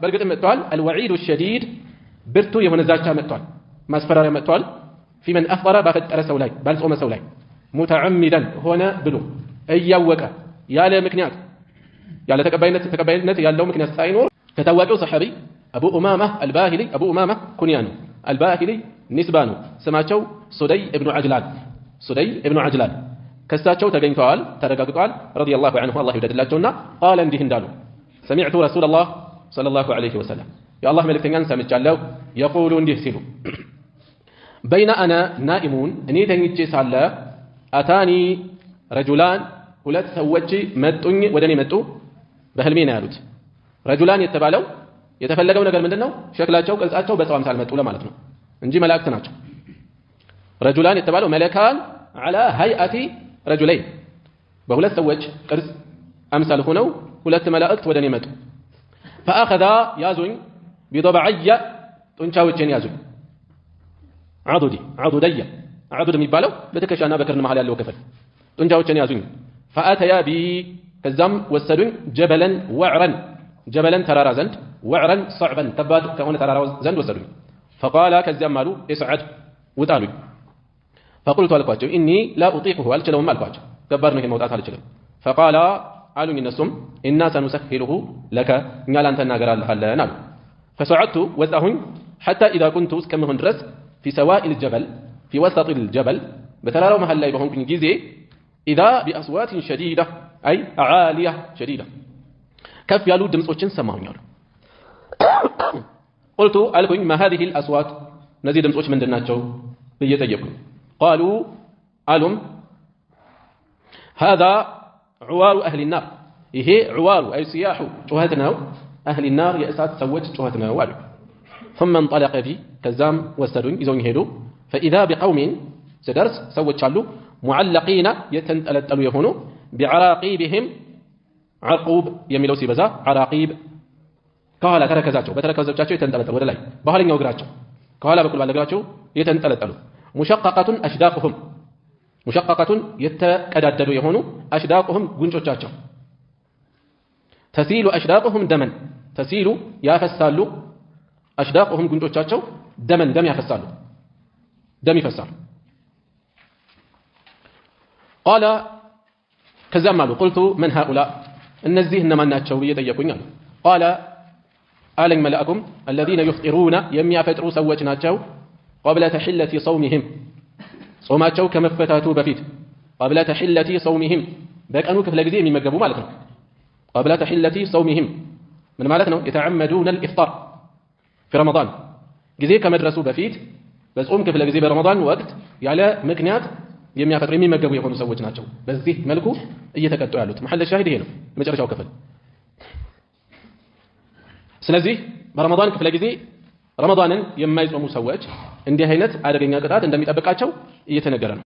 برقت متوال الوعيد الشديد برتو يهون الزاجة متوال ما سفرار متوال في من أفضل بافت أرسو لاي بالصوم سولاي متعمدا هنا بلو أيوك يا لا مكنيات يا لا تكبينت يا لو مكنيات ساينور كتواقع صحابي أبو أمامة الباهلي أبو أمامة كنيانو الباهلي نسبانو سماچو سدي ابن عجلان كساتشو تغنيتوال ترغغطوال رضي الله عنه الله يوددلاچونا قال انديه اندالو سمعت رسول الله صلى الله عليه وسلم يا الله ملكتኛን ሰምቻለሁ يقول እንዲህ ሲሉ بين انا نائمون اني ተኝቼ ሳለ አታኒ ረጁላን ሁለት ሰዎች መጡኝ ወደኔ መጡ በህልሜ ነው ያሉት ረጁላን የተባለው የተፈለገው ነገር ምንድነው ሸክላቸው ቅርጻቸው በሰው አምሳል መጡ ለማለት ነው እንጂ መላእክት ናቸው ረጁላን የተባለው መለካን على هيئه رجلين በሁለት ሰዎች ቅርጽ አምሳል ሆነው ሁለት መላእክት ወደኔ መጡ فاخذا ያዙኝ بضبعي ጡንቻዎችን ያዙኝ عضدي عضد የሚባለው በትከሻና በክርን መሃል ያለው ክፍል ጡንቻዎችን ያዙኝ فاتيا بي ከዛም ወሰዱኝ جبلا وعرا جبلا ترارا زند وعرا صعبا تبات كهونه ترارا زند وسدوا فقال كذا مالو اسعد وطالوا فقلت لكم اني لا اطيقه الجلوم مالكواچ كبر ነው መውጣት አልችልም فقال قالوا النسم إنا سنسهله لك እኛ ላንተ እናገራለሃለን አሉ فصعدت وذاهن حتى اذا كنت كما درس في سواء الجبل في وسط الجبل بترارو محل ላይ በሆንኩኝ ጊዜ اذا باصوات شديده اي عاليه شديده كف يالو دمصوችን ሰማሁኛል قلت الكم ما هذه الاصوات እነዚህ ድምጾች ምንድናቸው በየጠየቁኝ قالوا علم هذا عوار اهل النار ይሄ عوار اي صياح ጩኸት ነው اهل النار የእሳት ሰዎች ጩኸት ነው አሉ ثم انطلق بي ከዛም ወሰዱኝ ይዘውኝ ሄዱ فاذا بقوم سدرس ሰዎች አሉ معلقين የተንጠለጠሉ የሆኑ بعراقيبهم عرقوب የሚለው ሲበዛ عراقيب ከኋላ በተረከዛቸው የተንጠለጠሉ ወደ ላይ በኋለኛው እግራቸው ከኋላ በኩል ባለ እግራቸው የተንጠለጠሉ مشققة أشداقهم مشققة يتقدددوا يهونوا أشداقهم ጉንጮቻቸው تسيل أشداقهم دما تسيل ያፈሳሉ أشداقهم ጉንጮቻቸው دما دم ያፈሳሉ دم ይፈሳሉ قال ከዛም አሉ قلت من هؤلاء እነዚህ እነማን ናቸው እየጠየቁኝ አሉ قال አለኝ መልአኩም الذين يفطرون የሚያፈጥሩ ሰዎች ናቸው قبل تحلة صومهم صوماتቸው ከመፈታቱ በፊት قبل تحلة صومهم በቀኑ ክፍለ ጊዜ የሚመገቡ ማለት ነው قبل تحلة صومهم ምን ማለት ነው يتعمدون الافطار في رمضان ጊዜ ከመድረሱ በፊት በጾም ክፍለ ጊዜ በረመዳን ወቅት ያለ ምክንያት የሚያፈጥሩ የሚመገቡ የሆኑ ሰዎች ናቸው በዚህ መልኩ እየተቀጡ ያሉት መሐል ሻሂድ ይሄ ነው መጨረሻው ክፍል ስለዚህ በረመዳን ክፍለ ጊዜ ረመዳንን የማይጾሙ ሰዎች እንዲህ አይነት አደገኛ ቅጣት እንደሚጠብቃቸው እየተነገረ ነው